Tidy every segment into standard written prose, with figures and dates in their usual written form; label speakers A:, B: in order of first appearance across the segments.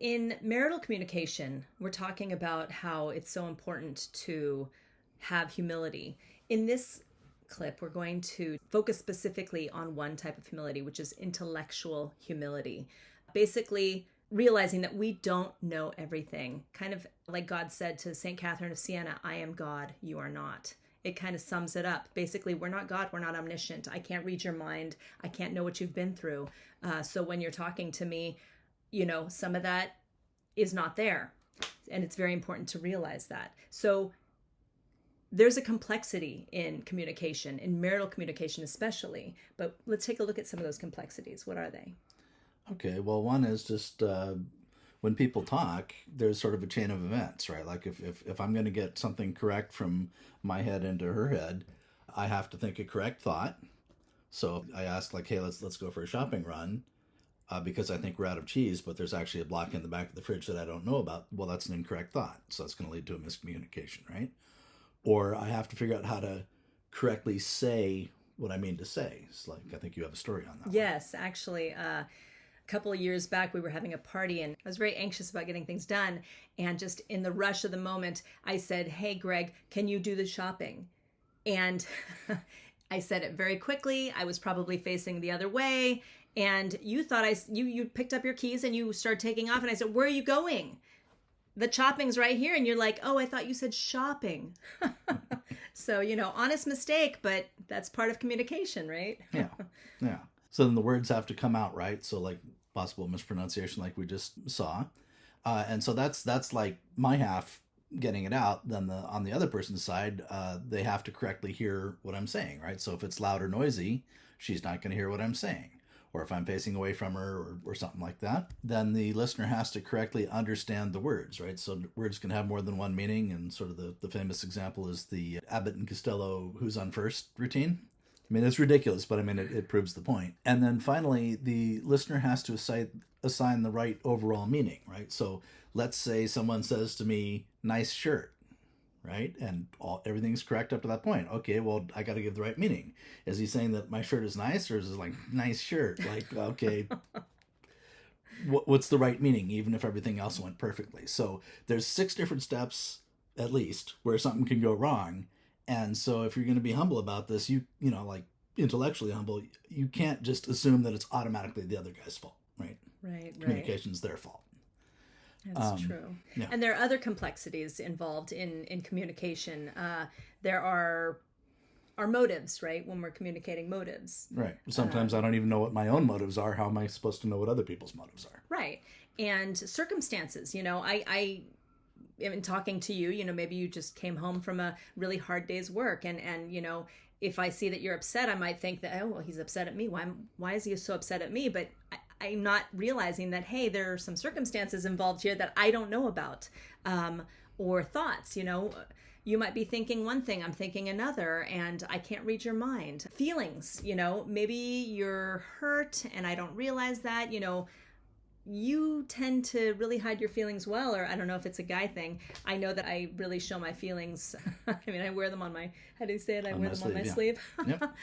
A: In marital communication, we're talking about how it's so important to have humility. In this clip, we're going to focus specifically on one type of humility, which is intellectual humility. Basically, realizing that we don't know everything. Kind of like God said to St. Catherine of Siena, I am God, you are not. It kind of sums it up. Basically, we're not God, we're not omniscient. I can't read your mind. I can't know what you've been through. So when you're talking to me, some of that is not there. And it's very important to realize that. So there's a complexity in communication, in marital communication especially. But let's take a look at some of those complexities. What are they?
B: Okay, well, one is just when people talk, there's sort of a chain of events, right? Like if I'm going to get something correct from my head into her head, I have to think a correct thought. So I ask like, hey, let's go for a shopping run because I think we're out of cheese, but there's actually a block in the back of the fridge that I don't know about. Well, that's an incorrect thought. So that's going to lead to a miscommunication, right? Or I have to figure out how to correctly say what I mean to say. It's like, I think you have a story on that.
A: Yes, actually, a couple of years back, we were having a party and I was very anxious about getting things done. And just in the rush of the moment, I said, hey, Greg, can you do the shopping? And I said it very quickly. I was probably facing the other way. And you thought you picked up your keys and you started taking off. And I said, where are you going? The shopping's right here. And you're like, oh, I thought you said shopping. So, honest mistake, but that's part of communication, right?
B: Yeah. Yeah. So then the words have to come out right. So like possible mispronunciation like we just saw. And so that's like my half getting it out. Then on the other person's side, they have to correctly hear what I'm saying, right? So if it's loud or noisy, she's not going to hear what I'm saying. Or if I'm facing away from her or something like that, then the listener has to correctly understand the words, right? So words can have more than one meaning. And sort of the famous example is the Abbott and Costello who's on first routine. I mean, it's ridiculous, but I mean, it proves the point. And then finally, the listener has to assign the right overall meaning, right? So let's say someone says to me, nice shirt, right? And everything's correct up to that point. Okay, well, I got to give the right meaning. Is he saying that my shirt is nice, or is it like, nice shirt? Like, okay, what's the right meaning, even if everything else went perfectly? So there's 6 different steps, at least, where something can go wrong. And so if you're going to be humble about this, like intellectually humble, you can't just assume that it's automatically the other guy's fault, right?
A: Right.
B: Communication's their fault.
A: That's true.
B: Yeah.
A: And there are other complexities involved in communication. There are motives, right? When we're communicating motives.
B: Right. Sometimes I don't even know what my own motives are. How am I supposed to know what other people's motives are?
A: Right. And circumstances, I in talking to you, maybe you just came home from a really hard day's work and if I see that you're upset, I might think that, oh, well, he's upset at me. Why is he so upset at me? But I'm not realizing that, hey, there are some circumstances involved here that I don't know about, or thoughts, you might be thinking one thing, I'm thinking another, and I can't read your mind. Feelings, maybe you're hurt and I don't realize that, you tend to really hide your feelings well, or I don't know if it's a guy thing. I know that I really show my feelings. I mean, I wear them on my, how do you say it? I wear them on my sleeve.
B: Yep.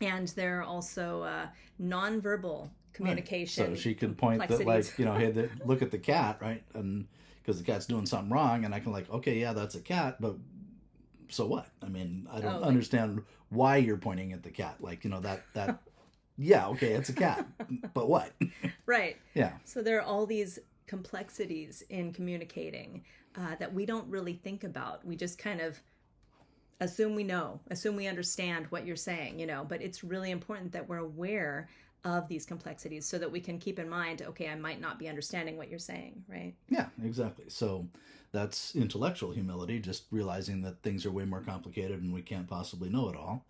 A: And there are also nonverbal communication.
B: Right. So she can point that like, hey, look at the cat, right? And because the cat's doing something wrong, and I can like, okay, yeah, that's a cat, but so what? I mean, I don't understand why you're pointing at the cat. Like, that yeah, okay, it's a cat, but what?
A: Right.
B: Yeah.
A: So there are all these complexities in communicating that we don't really think about. We just kind of assume we understand what you're saying, but it's really important that we're aware of these complexities so that we can keep in mind, okay, I might not be understanding what you're saying, right?
B: Yeah, exactly. So that's intellectual humility, just realizing that things are way more complicated and we can't possibly know it all.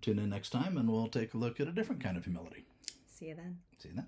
B: Tune in next time and we'll take a look at a different kind of humility.
A: See you then.
B: See you then.